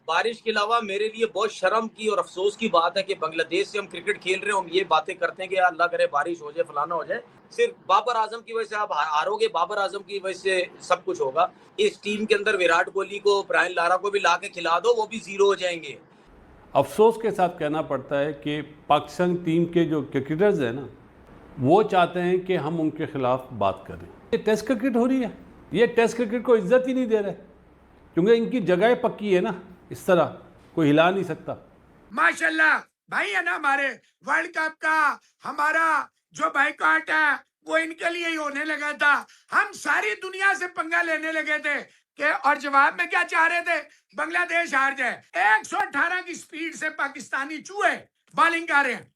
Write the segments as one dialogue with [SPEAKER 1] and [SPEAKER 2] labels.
[SPEAKER 1] बारिश के अलावा मेरे लिए बहुत शर्म की और अफसोस की बात है कि बांग्लादेश से हम क्रिकेट खेल रहे हैं, हम ये बातें करते हैं कि यार अल्लाह करे बारिश हो जाए, फलाना हो जाए। सिर्फ बाबर आजम की वजह से आप हारोगे, बाबर आजम की वजह से सब कुछ होगा। इस टीम के अंदर विराट कोहली को, ब्रायन लारा को भी ला के खिला दो, वो भी जीरो हो जाएंगे।
[SPEAKER 2] अफसोस के साथ कहना पड़ता है कि पाकिस्तान टीम के जो क्रिकेटर्स हैं ना, वो चाहते हैं कि हम उनके खिलाफ बात करें। ये टेस्ट क्रिकेट हो रही है, ये टेस्ट क्रिकेट को इज्जत ही नहीं दे रहे, क्योंकि इनकी जगह पक्की है ना, इस तरह कोई हिला नहीं सकता।
[SPEAKER 3] माशाल्लाह भाई है ना, हमारे वर्ल्ड कप का हमारा जो बाइकआउट है वो इनके लिए ही होने लगा था। हम सारी दुनिया से पंगा लेने लगे थे कि, और जवाब में क्या चाह रहे थे, बांग्लादेश हार जाए। 118 की स्पीड से पाकिस्तानी चूहे बॉलिंग कर रहे हैं।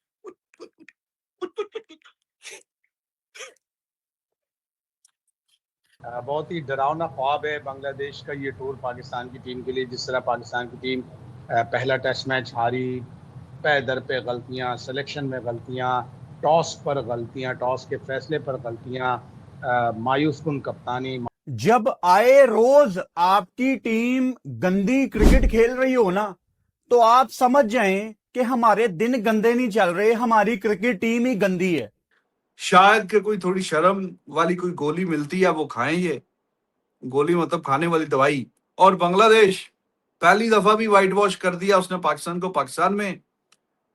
[SPEAKER 4] बहुत ही डरावना ख्वाब है बांग्लादेश का ये टूर पाकिस्तान की टीम के लिए। जिस तरह पाकिस्तान की टीम पहला टेस्ट मैच हारी, पे दर पे गलतियां, सिलेक्शन में गलतियां, टॉस पर गलतियां, टॉस के फैसले पर गलतियां, मायूस कुन कप्तानी।
[SPEAKER 5] जब आए रोज आपकी टीम गंदी क्रिकेट खेल रही हो ना, तो आप समझ जाएं कि हमारे दिन गंदे नहीं चल रहे, हमारी क्रिकेट टीम ही गंदी है।
[SPEAKER 6] शायद कि कोई थोड़ी शर्म वाली कोई गोली मिलती है, वो खाएं। ये गोली मतलब खाने वाली दवाई। और बांग्लादेश पहली दफा भी व्हाइट वॉश कर दिया उसने पाकिस्तान को, पाकिस्तान में,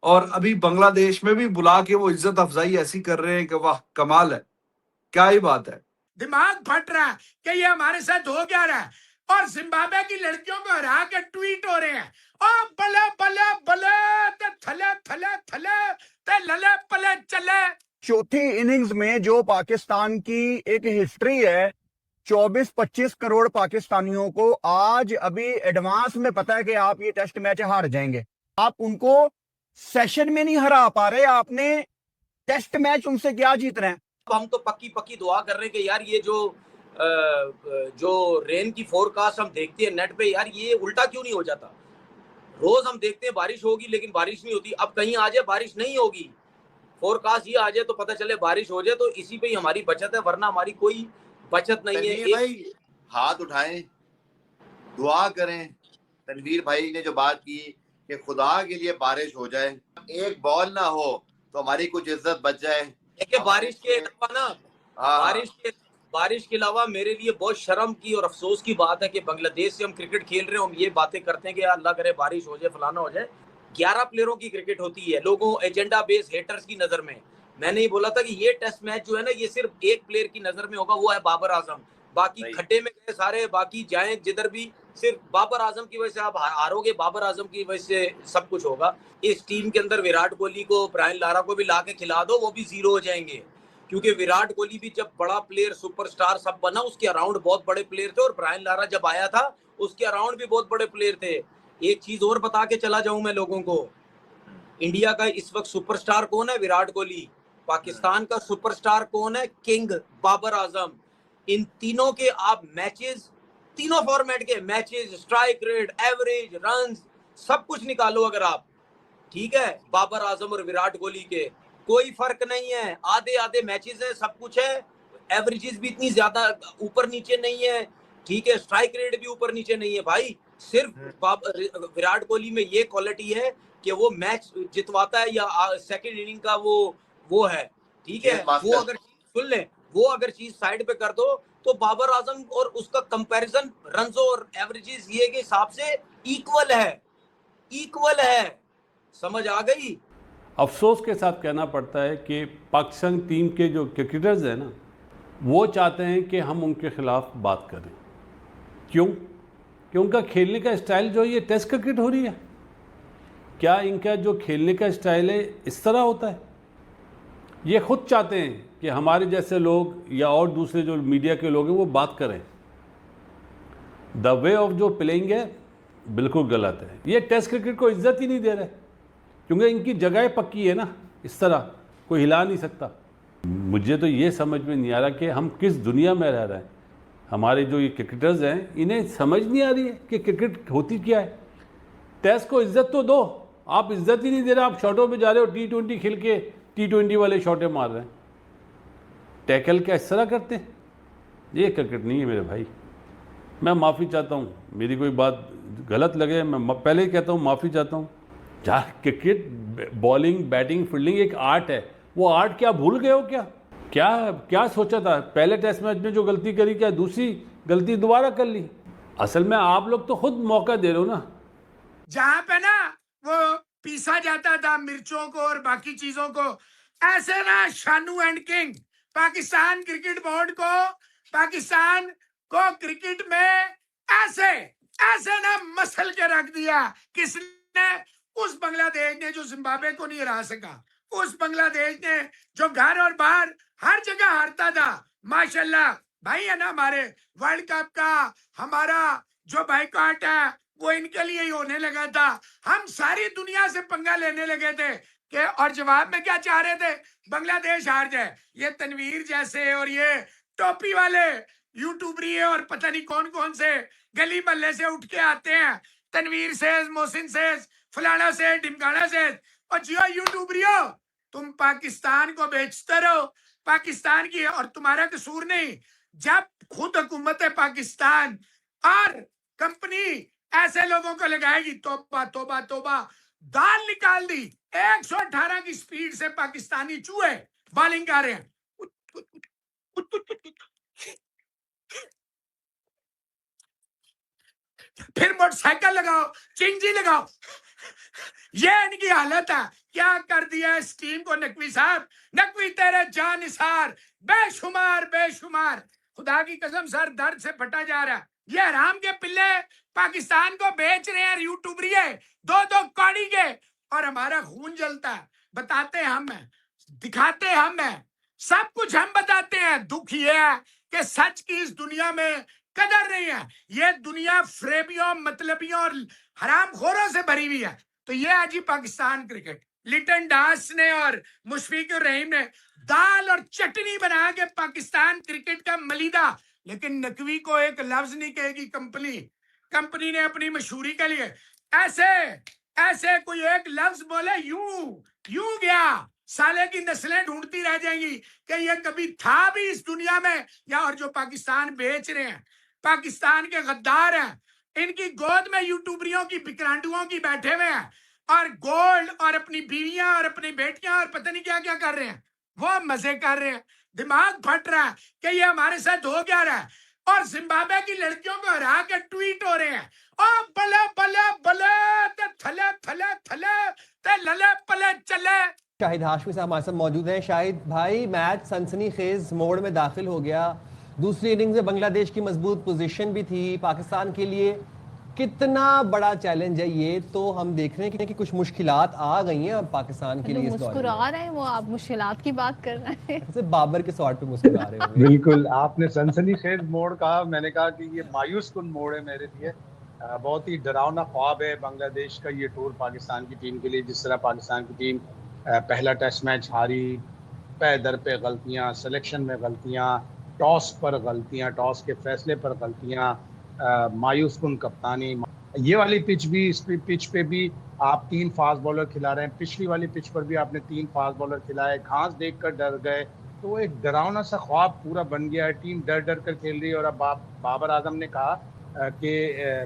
[SPEAKER 6] और अभी बांग्लादेश में भी बुला के वो इज्जत अफजाई ऐसी कर रहे हैं कि वाह कमाल है, क्या ही बात है।
[SPEAKER 3] दिमाग फट रहा है कि ये हमारे साथ हो क्या रहा है। और जिम्बाब्वे की लड़कियों को हरा के ट्वीट हो रहे हैं, ओ बले बले बले ते थले थले थले ते लले पले चले।
[SPEAKER 5] चौथी इनिंग्स में जो पाकिस्तान की एक हिस्ट्री है, 24-25 करोड़ पाकिस्तानियों को आज अभी एडवांस में पता है कि आप ये टेस्ट मैच हार जाएंगे। आप उनको सेशन में नहीं हरा पा रहे, आपने टेस्ट मैच उनसे क्या जीतना है।
[SPEAKER 1] हम तो पक्की पक्की दुआ कर रहे हैं कि यार ये जो रेन की फोरकास्ट हम देखते हैं नेट पे, यार ये उल्टा क्यों नहीं हो जाता। रोज हम देखते हैं बारिश होगी, लेकिन बारिश नहीं होती। अब कहीं आ जाए बारिश नहीं होगी, फोरकास्ट ही आ जाए तो पता चले बारिश हो जाए, तो इसी पे ही हमारी बचत है, वरना हमारी कोई बचत नहीं है।
[SPEAKER 7] भाई हाथ उठाएं, दुआ करें। तनवीर भाई ने जो बात की कि खुदा के लिए बारिश हो जाए, एक बॉल ना हो तो हमारी कुछ इज्जत बच जाए।
[SPEAKER 1] देखिए बारिश के अलावा ना, बारिश के अलावा मेरे लिए बहुत शर्म की और अफसोस की बात है कि बांग्लादेश से हम क्रिकेट खेल रहे हैं, हम ये बातें करते हैं कि यार अल्लाह करे बारिश हो जाए, फलाना हो जाए। 11 प्लेयरों की क्रिकेट होती है, लोगों एजेंडा बेस्ड हेटर्स की नजर में। मैंने ही बोला था कि ये टेस्ट मैच जो है ना, ये सिर्फ एक प्लेयर की नजर में होगा, वो है बाबर आजम। बाकी खड्डे में गए सारे, बाकी जाए जिधर भी, सिर्फ बाबर आजम की वजह से आप हारोगे, बाबर आजम की वजह से सब कुछ होगा। इस टीम के अंदर विराट कोहली को, ब्रायन लारा को भी ला के खिला दो, वो भी जीरो हो जाएंगे। क्योंकि विराट कोहली भी जब बड़ा प्लेयर, सुपरस्टार सब बना, उसके अराउंड बहुत बड़े प्लेयर थे, और ब्रायन लारा जब आया था उसके अराउंड भी बहुत बड़े प्लेयर थे। एक चीज और बता के चला जाऊं मैं लोगों को, इंडिया का इस वक्त सुपरस्टार कौन है? विराट कोहली। पाकिस्तान का सुपरस्टार कौन है? किंग बाबर आजम। इन तीनों के आप मैचेस, तीनों फॉर्मेट के matches, strike rate, average, runs, सब कुछ निकालो अगर आप, ठीक है, बाबर आजम और विराट कोहली के कोई फर्क नहीं है। आधे आधे मैचेस है, सब कुछ है, एवरेजेस भी इतनी ज्यादा ऊपर नीचे नहीं है, ठीक है, स्ट्राइक रेट भी ऊपर नीचे नहीं है। भाई सिर्फ विराट कोहली में ये क्वालिटी है कि वो मैच जितवाता है, या सेकंड इनिंग का वो है, ठीक है। वो अगर सुन ले, वो अगर चीज साइड पे कर दो, तो बाबर आजम और उसका कंपैरिजन रन्स और एवरेजेस ये के हिसाब से इक्वल है। समझ आ गई?
[SPEAKER 2] अफसोस के साथ कहना पड़ता है कि पाकिस्तान टीम के जो क्रिकेटर्स हैं ना, वो चाहते हैं कि हम उनके खिलाफ बात करें। क्यों? कि उनका खेलने का स्टाइल जो है, ये टेस्ट क्रिकेट हो रही है। क्या इनका जो खेलने का स्टाइल है इस तरह होता है? ये खुद चाहते हैं कि हमारे जैसे लोग या और दूसरे जो मीडिया के लोग हैं वो बात करें। द वे ऑफ जो प्लेइंग है बिल्कुल गलत है। ये टेस्ट क्रिकेट को इज्जत ही नहीं दे रहे, क्योंकि इनकी जगह पक्की है ना, इस तरह कोई हिला नहीं सकता। मुझे तो ये समझ में नहीं आ रहा कि हम किस दुनिया में रह रहे हैं। हमारे जो ये क्रिकेटर्स हैं, इन्हें समझ नहीं आ रही है कि क्रिकेट होती क्या है। टेस्ट को इज्जत तो दो, आप इज्जत ही नहीं दे रहे। आप शॉटों पे जा रहे हो, T20 खेल के T20 वाले शॉटें मार रहे हैं। टैकल क्या इस तरह करते हैं? ये क्रिकेट नहीं है मेरे भाई। मैं माफ़ी चाहता हूँ, मेरी कोई बात गलत लगे मैं पहले ही कहता हूँ, माफ़ी चाहता हूँ। जहाँ क्रिकेट बॉलिंग बैटिंग फील्डिंग एक आर्ट है, वो आर्ट क्या भूल गए हो क्या? क्या क्या सोचा था? पहले टेस्ट मैच में जो गलती करी, क्या दूसरी गलती दोबारा कर ली? असल में आप लोग तो खुद मौका दे रहे हो ना।
[SPEAKER 3] जहां पे ना वो पीसा जाता था मिर्चों को और बाकी चीजों को, ऐसे ना Shanu and king Pakistan cricket board को, पाकिस्तान को क्रिकेट में ऐसे ऐसे ना मसल के रख दिया। किसने? उस बांग्लादेश ने जो जिम्बाब्वे को नहीं हरा सका, उस बांग्लादेश ने जो घर और बाहर हर जगह हारता था। माशाल्लाह भाई है ना, हमारे वर्ल्ड कप का हमारा जो बाइकआउट है वो इनके लिए ही होने लगा था। हम सारी दुनिया से पंगा लेने लगे थे कि, और जवाब में क्या चाह रहे थे? बांग्लादेश हार जाए। ये तनवीर जैसे और ये टोपी वाले यूट्यूबरी और पता नहीं कौन कौन से गली मल्ले से उठ के आते हैं, तनवीर से, मोहसिन से, फलाना से, ढिमकाना से, और जियो यूट्यूबरियो, तुम पाकिस्तान को बेचते रहो, पाकिस्तान की, और तुम्हारा कसूर नहीं। जब खुद हुकूमत पाकिस्तान और कंपनी ऐसे लोगों को लगाएगी, तोबा तोबा तोबा, दाल निकाल दी। 118 की स्पीड से पाकिस्तानी चूहे बॉलिंग कर रहे हैं। फिर मोटरसाइकिल लगाओ, चिंजी लगाओ। ये इनकी हालत है। क्या कर दिया इस टीम को नकवी साहब? नकवी तेरे जान निसार, बेशुमार बेशुमार। खुदा की कसम सर दर्द से फटा जा रहा है। ये हराम के पिल्ले पाकिस्तान को बेच रहे हैं यूट्यूबरिये, दो दो कौड़ी के, और हमारा खून जलता है। बताते हम हैं, दिखाते हम हैं, सब कुछ हम बताते हैं। दुख ये है कि सच की इस दुनिया में कदर नहीं है। ये दुनिया फ्रेबियों, मतलबियों और हरामखोरों से भरी हुई है। तो ये आज ही पाकिस्तान क्रिकेट, लिटन दास ने और मुशफिकुर रहीम ने दाल और चटनी बना के पाकिस्तान क्रिकेट का मलीदा, लेकिन नकवी को एक लफ्ज नहीं कहेगी कंपनी। कंपनी ने अपनी मशहूरी के लिए ऐसे ऐसे कोई एक लफ्ज बोले, यूं गया, साले की नस्लें ढूंढती रह जाएंगी कि ये कभी था भी इस दुनिया में, या और जो पाकिस्तान बेच रहे हैं, पाकिस्तान के गद्दार हैं, इनकी गोद में यूट्यूबरियों की बिकरांडुओं की बैठे हुए हैं, और गोल्ड और अपनी बीवियां और अपनी बेटियां और पता नहीं क्या क्या कर रहे हैं, वो मजे कर रहे हैं। दिमाग फट रहा है कि ये हमारे साथ हो क्या रहा है। और जिम्बाब्वे की लड़कियों को हरा के ट्वीट हो रहे हैं, ओ बले बले बले ते थले थले थले ते लले पले चले।
[SPEAKER 8] शाहिद हाशमी साहब हमारे साथ मौजूद हैं। शाहिद भाई, मैच सनसनीखेज मोड़ में दाखिल हो गया। दूसरी इनिंग्स में बांग्लादेश की मजबूत पोजीशन भी थी। पाकिस्तान के लिए कितना बड़ा चैलेंज है ये, तो हम देख रहे हैं कि कुछ मुश्किलात आ गई हैं अब पाकिस्तान के लिए।
[SPEAKER 9] मुस्कुरा रहे हैं वो, आप मुश्किलात की बात कर रहे हैं।
[SPEAKER 8] सिर्फ बाबर के शॉट पे मुस्कुरा रहे हैं।
[SPEAKER 4] बिल्कुल, आपने सनसनीखेज मोड़ कहा, मैंने कहा कि ये मायूस कुन मोड़ है मेरे लिए। बहुत ही डरावना ख्वाब है बांग्लादेश का ये टूर पाकिस्तान की टीम के लिए। जिस तरह पाकिस्तान की टीम पहला टेस्ट मैच हारी, पे दर पे गलतियाँ, सिलेक्शन में गलतियाँ, टॉस पर गलतियाँ, टॉस के फैसले पर गलतियाँ, मायूस कुन कप्तानी। ये वाली पिच भी, इस पिच पे भी आप 3 फास्ट बॉलर खिला रहे हैं, पिछली वाली पिच पर भी आपने 3 फास्ट बॉलर खिलाए, घास देखकर डर गए। तो एक डरावना सा ख्वाब पूरा बन गया है। टीम डर डर कर खेल रही है। और अब बाबर आजम ने कहा कि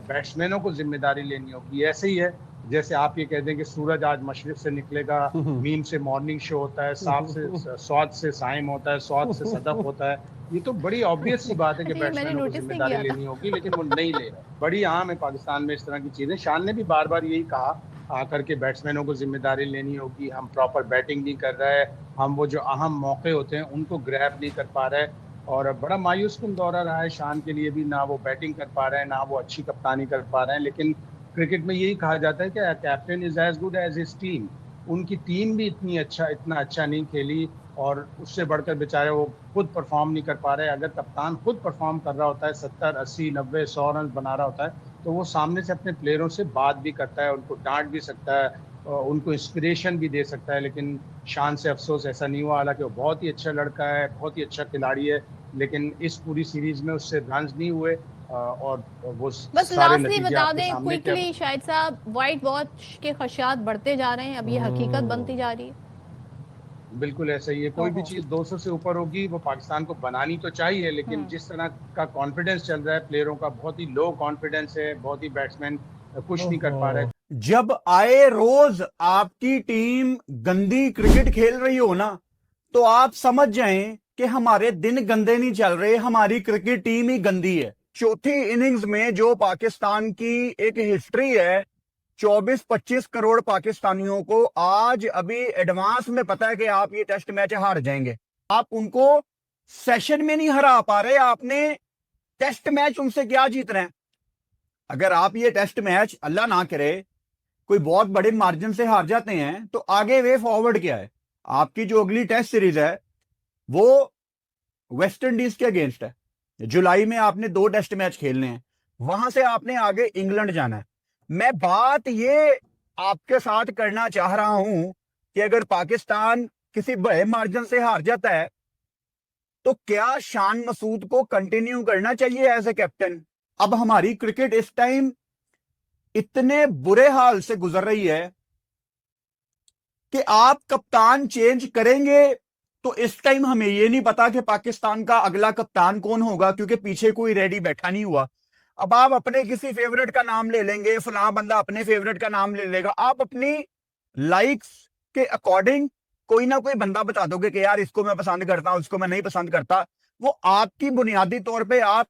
[SPEAKER 4] बैट्समैनों को जिम्मेदारी लेनी होगी। ऐसे ही है जैसे आप ये कहते हैं कि सूरज आज मशरिक से निकलेगा, मीम से मॉर्निंग शो होता है, सौद से साइम होता है, सौद से सदफ होता है। ये तो बड़ी ऑब्वियस सी बात है कि बैट्समैनों को जिम्मेदारी लेनी होगी, लेकिन वो नहीं ले रहे। बड़ी आम है पाकिस्तान में इस तरह की चीज़ें। शान ने भी बार बार यही कहा आकर के बैट्समैनों को जिम्मेदारी लेनी होगी, हम प्रॉपर बैटिंग नहीं कर रहे हैं, हम वो जो अहम मौके होते हैं उनको ग्रैब नहीं कर पा रहे। और बड़ा मायूस कुन दौरा रहा है शान के लिए भी, ना वो बैटिंग कर पा रहे हैं, ना वो अच्छी कप्तानी कर पा रहे हैं। लेकिन क्रिकेट में यही कहा जाता है कि captain is as good as his team. उनकी टीम भी इतना अच्छा नहीं खेली, और उससे बढ़कर बेचारे वो खुद परफॉर्म नहीं कर पा रहे। अगर कप्तान खुद परफॉर्म कर रहा होता है, 70, 80, 90, 100 रन बना रहा होता है, तो वो सामने से अपने प्लेयरों से बात भी करता है, उनको डांट भी सकता है, उनको इंस्पिरेशन भी दे सकता है। लेकिन शान से अफसोस ऐसा नहीं हुआ। हालांकि वो बहुत ही अच्छा लड़का है, बहुत ही अच्छा खिलाड़ी है, लेकिन इस पूरी सीरीज में उससे रन्स नहीं हुए। और वो
[SPEAKER 9] बस लास्टली बता दें क्विकली शाहिद साहब, व्हाइट वॉच के खदशात बढ़ते जा रहे हैं, अब ये हकीकत बनती जा रही है।
[SPEAKER 4] बिल्कुल ऐसा ही है। कोई भी चीज़ 200 से ऊपर होगी वो पाकिस्तान को बनानी तो चाहिए, लेकिन जिस तरह का कॉन्फिडेंस चल रहा है प्लेयरों का, बहुत ही लो कॉन्फिडेंस है। बहुत ही बैट्समैन कुछ नहीं कर पा रहे।
[SPEAKER 5] जब आए रोज आपकी टीम गंदी क्रिकेट खेल रही हो ना, तो आप समझ जाएं कि हमारे दिन गंदे नहीं चल रहे, हमारी क्रिकेट टीम ही गंदी है। चौथी इनिंग्स में जो पाकिस्तान की एक हिस्ट्री है, 24-25 करोड़ पाकिस्तानियों को आज अभी एडवांस में पता है कि आप ये टेस्ट मैच हार जाएंगे। आप उनको सेशन में नहीं हरा पा रहे, आपने टेस्ट मैच उनसे क्या जीत रहे हैं। अगर आप ये टेस्ट मैच अल्लाह ना करे कोई बहुत बड़े मार्जिन से हार जाते हैं, तो आगे वे फॉरवर्ड क्या है। आपकी जो अगली टेस्ट सीरीज है वो वेस्ट इंडीज के अगेंस्ट है। जुलाई में आपने 2 टेस्ट मैच खेलने हैं, वहां से आपने आगे इंग्लैंड जाना है। मैं बात ये आपके साथ करना चाह रहा हूं कि अगर पाकिस्तान किसी बड़े मार्जिन से हार जाता है, तो क्या शान मसूद को कंटिन्यू करना चाहिए एज ए कैप्टन। अब हमारी क्रिकेट इस टाइम इतने बुरे हाल से गुजर रही है कि आप कप्तान चेंज करेंगे तो इस टाइम हमें यह नहीं पता कि पाकिस्तान का अगला कप्तान कौन होगा, क्योंकि पीछे कोई रेडी बैठा नहीं हुआ। अब आप अपने किसी फेवरेट का नाम ले लेंगे, फलां बंदा अपने फेवरेट का नाम ले लेगा, आप अपनी लाइक्स के अकॉर्डिंग कोई ना कोई बंदा बता दोगे कि यार इसको मैं पसंद करता हूं, इसको मैं नहीं पसंद करता। वो आपकी बुनियादी तौर पे आप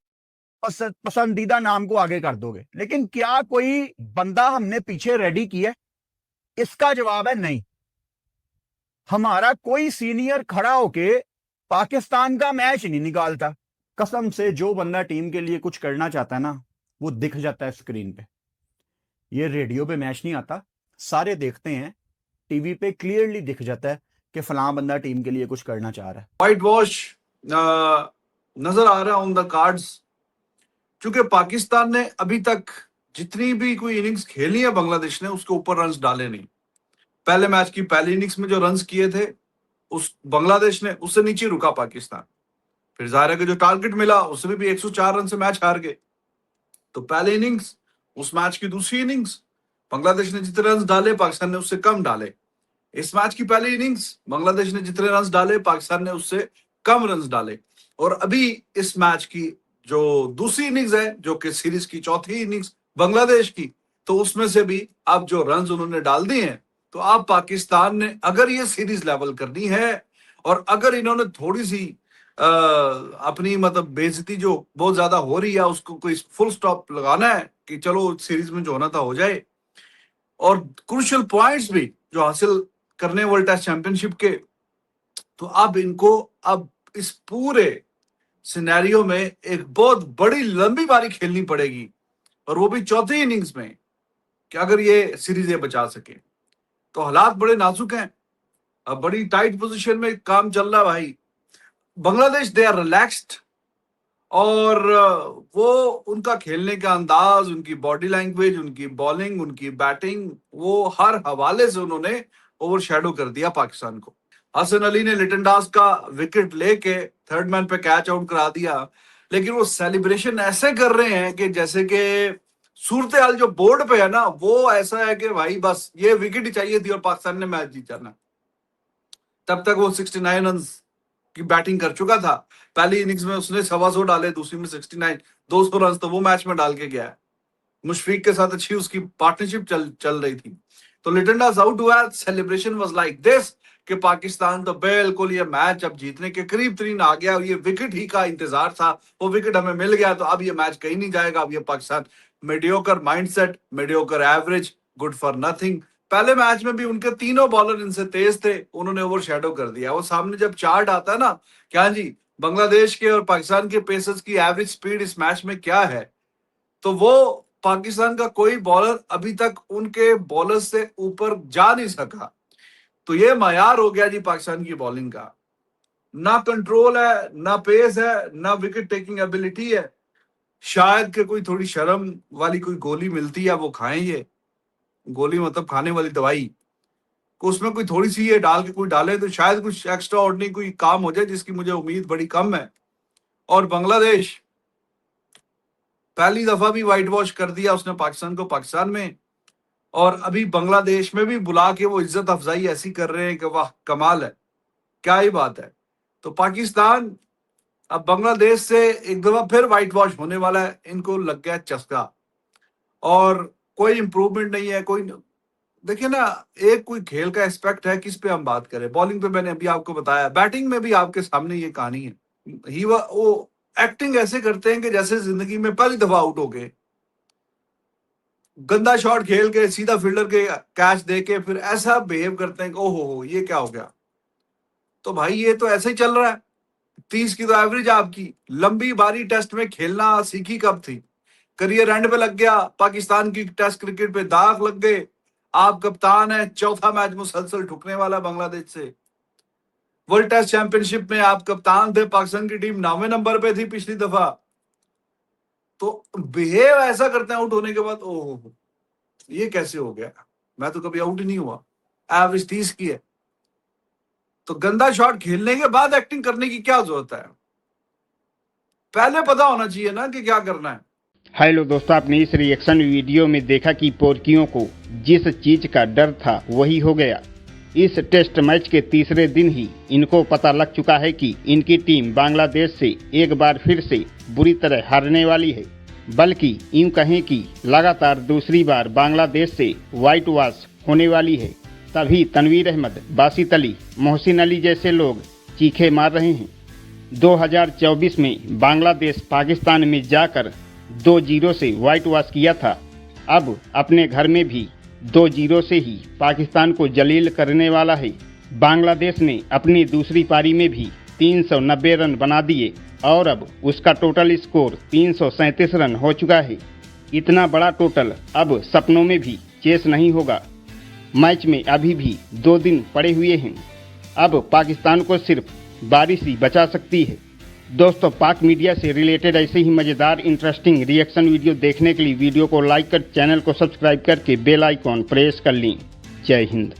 [SPEAKER 5] पसंदीदा नाम को आगे कर दोगे, लेकिन क्या कोई बंदा हमने पीछे रेडी किया? इसका जवाब है नहीं। हमारा कोई सीनियर खड़ा होके पाकिस्तान का मैच नहीं निकालता। कसम से जो बंदा टीम के लिए कुछ करना चाहता है ना, वो दिख जाता है स्क्रीन पे। ये रेडियो पे मैच नहीं आता, सारे देखते हैं, टीवी पे क्लियरली दिख जाता है कि फलां बंदा टीम के लिए कुछ करना चाह रहा है।
[SPEAKER 6] व्हाइट वॉश नजर आ रहा है ऑन द कार्ड्स, क्योंकि पाकिस्तान ने अभी तक जितनी भी कोई इनिंग्स खेली है बांग्लादेश ने, उसके ऊपर रन्स डाले नहीं। पहले मैच की पहली इनिंग्स में जो रन्स किए थे उस बांग्लादेश ने, उससे नीचे रुका पाकिस्तान। फिर जाहिर है कि जो टारगेट मिला उसमें भी 104 रन से मैच हार गए। तो पहले इनिंग्स, उस मैच की दूसरी इनिंग्स, बांग्लादेश ने जितने रन डाले पाकिस्तान ने उससे कम डाले। इस मैच की पहली इनिंग्स बांग्लादेश ने जितने रन डाले पाकिस्तान ने उससे कम रन डाले। और अभी इस मैच की जो दूसरी इनिंग्स है, जो कि सीरीज की चौथी इनिंग्स बांग्लादेश की, तो उसमें से भी अब जो रन उन्होंने डाल दिए हैं, तो अब पाकिस्तान ने अगर ये सीरीज लेवल करनी है और अगर इन्होंने थोड़ी सी अपनी मतलब बेइज्जती जो बहुत ज्यादा हो रही है उसको कोई फुल स्टॉप लगाना है कि चलो सीरीज में जो होना था हो जाए, और क्रूशियल पॉइंट्स भी जो हासिल करने वर्ल्ड टेस्ट चैंपियनशिप के, तो अब इनको अब इस पूरे सिनेरियो में एक बहुत बड़ी लंबी बारी खेलनी पड़ेगी, और वो भी चौथी इनिंग्स में, कि अगर ये सीरीज बचा सके। तो हालात बड़े नाजुक हैं, अब बड़ी टाइट पोजीशन में काम चल रहा है भाई। बांग्लादेश दे आर रिलैक्स्ड, और वो उनका खेलने का अंदाज, उनकी बॉडी लैंग्वेज, उनकी बॉलिंग, उनकी बैटिंग, वो हर हवाले से उन्होंने ओवरशैडो कर दिया पाकिस्तान को। हसन अली ने लिटन दास का विकेट लेके थर्ड मैन पे कैच आउट करा दिया, लेकिन वो सेलिब्रेशन ऐसे कर रहे हैं कि जैसे कि सूरत हाल जो बोर्ड पे है ना, वो ऐसा है कि भाई बस ये विकेट ही चाहिए थी और पाकिस्तान ने मैच जीत जाना। तब तक वो 69 रन की बैटिंग कर चुका था। पहली इनिंग्स में उसने 125 डाले, दूसरी में 69, 200 रन तो वो मैच में डाल के गया है। मुशफिक के साथ अच्छी उसकी पार्टनरशिप चल रही थी। तो लिटन दास आउट हुआ, सेलिब्रेशन वाज लाइक दिस कि पाकिस्तान तो बिल्कुल ये मैच अब जीतने के करीब तरीन आ गया, ये विकेट ही का इंतजार था, वो विकेट हमें मिल गया, तो अब ये मैच कहीं नहीं जाएगा। अब ये Pakistan mediocre mindset, mediocre average, good for nothing. पहले मैच में भी उनके तीनों बॉलर इनसे तेज थे, उन्होंने ओवरशैडो कर दिया। वो सामने जब चार्ट आता है ना, क्या जी बांग्लादेश के और पाकिस्तान के पेसर्स की एवरेज स्पीड इस मैच में क्या है, तो वो पाकिस्तान का कोई बॉलर अभी तक उनके बॉलर से ऊपर जा नहीं सका। तो ये मायार हो गया जी पाकिस्तान की बॉलिंग का, ना कंट्रोल है, ना पेस है, ना विकेट टेकिंग एबिलिटी है। शायद के कोई थोड़ी शर्म वाली कोई गोली मिलती है वो खाएं, ये गोली मतलब खाने वाली दवाई, उसमें कोई थोड़ी सी ये डाल के कोई डाले तो शायद कुछ एक्स्ट्रा ऑर्डिनरी कोई काम हो जाए, जिसकी मुझे उम्मीद बड़ी कम है। और बांग्लादेश पहली दफा भी व्हाइट वॉश कर दिया उसने पाकिस्तान को पाकिस्तान में, और अभी बांग्लादेश में भी बुला के वो इज्जत अफजाई ऐसी कर रहे हैं कि वाह कमाल है, क्या ही बात है। तो पाकिस्तान अब बांग्लादेश से एक दफा फिर व्हाइट वॉश होने वाला है, इनको लग गया चस्का। और कोई इंप्रूवमेंट नहीं है, कोई देखिए ना, एक कोई खेल का एस्पेक्ट है, किस पे हम बात करें। बॉलिंग पे मैंने अभी आपको बताया, बैटिंग में भी आपके सामने ये कहानी है। वो एक्टिंग ऐसे करते हैं कि जैसे जिंदगी में पहली दफा आउट हो गए, गंदा शॉट खेल के सीधा फील्डर के कैच दे के फिर ऐसा बिहेव करते हैं कि ओहो ये क्या हो गया। तो भाई ये तो ऐसे ही चल रहा है। 30 की तो एवरेज आपकी, लंबी बारी टेस्ट में खेलना सीखी कब थी? करियर एंड पे लग गया, पाकिस्तान की टेस्ट क्रिकेट पे दाग लग गए। आप कप्तान है, चौथा मैच मुसलसल ठुकने वाला बांग्लादेश से। वर्ल्ड टेस्ट चैंपियनशिप में आप कप्तान थे, पाकिस्तान की टीम 9वें नंबर पे थी पिछली दफा। तो बिहेव ऐसा करते हैं आउट होने के बाद, ओहो ये कैसे हो गया, मैं तो कभी आउट ही नहीं हुआ, एवरेज 30 की है। तो गंदा शॉट खेलने के बाद एक्टिंग करने की क्या जरूरत है? पहले पता होना चाहिए ना कि क्या करना है।
[SPEAKER 10] हेलो दोस्तों, आपने इस रिएक्शन वीडियो में देखा कि पोर्कियों को जिस चीज का डर था वही हो गया। इस टेस्ट मैच के तीसरे दिन ही इनको पता लग चुका है कि इनकी टीम बांग्लादेश से एक बार फिर से बुरी तरह हारने वाली है। बल्कि यूं कहें कि लगातार दूसरी बार बांग्लादेश से व्हाइट वॉश होने वाली है। तभी तनवीर अहमद, बासित अली, मोहसिन अली जैसे लोग चीखे मार रहे हैं। 2024 में बांग्लादेश पाकिस्तान में जाकर 2-0 से व्हाइट वॉश किया था। अब अपने घर में भी 2-0 से ही पाकिस्तान को जलील करने वाला है। बांग्लादेश ने अपनी दूसरी पारी में भी 390 रन बना दिए और अब उसका टोटल स्कोर 337 रन हो चुका है। इतना बड़ा टोटल अब सपनों में भी चेस नहीं होगा। मैच में अभी भी 2 दिन पड़े हुए हैं। अब पाकिस्तान को सिर्फ बारिश ही बचा सकती है। दोस्तों, पाक मीडिया से रिलेटेड ऐसे ही मज़ेदार इंटरेस्टिंग रिएक्शन वीडियो देखने के लिए वीडियो को लाइक कर चैनल को सब्सक्राइब करके बेल आइकॉन प्रेस कर लें। जय हिंद।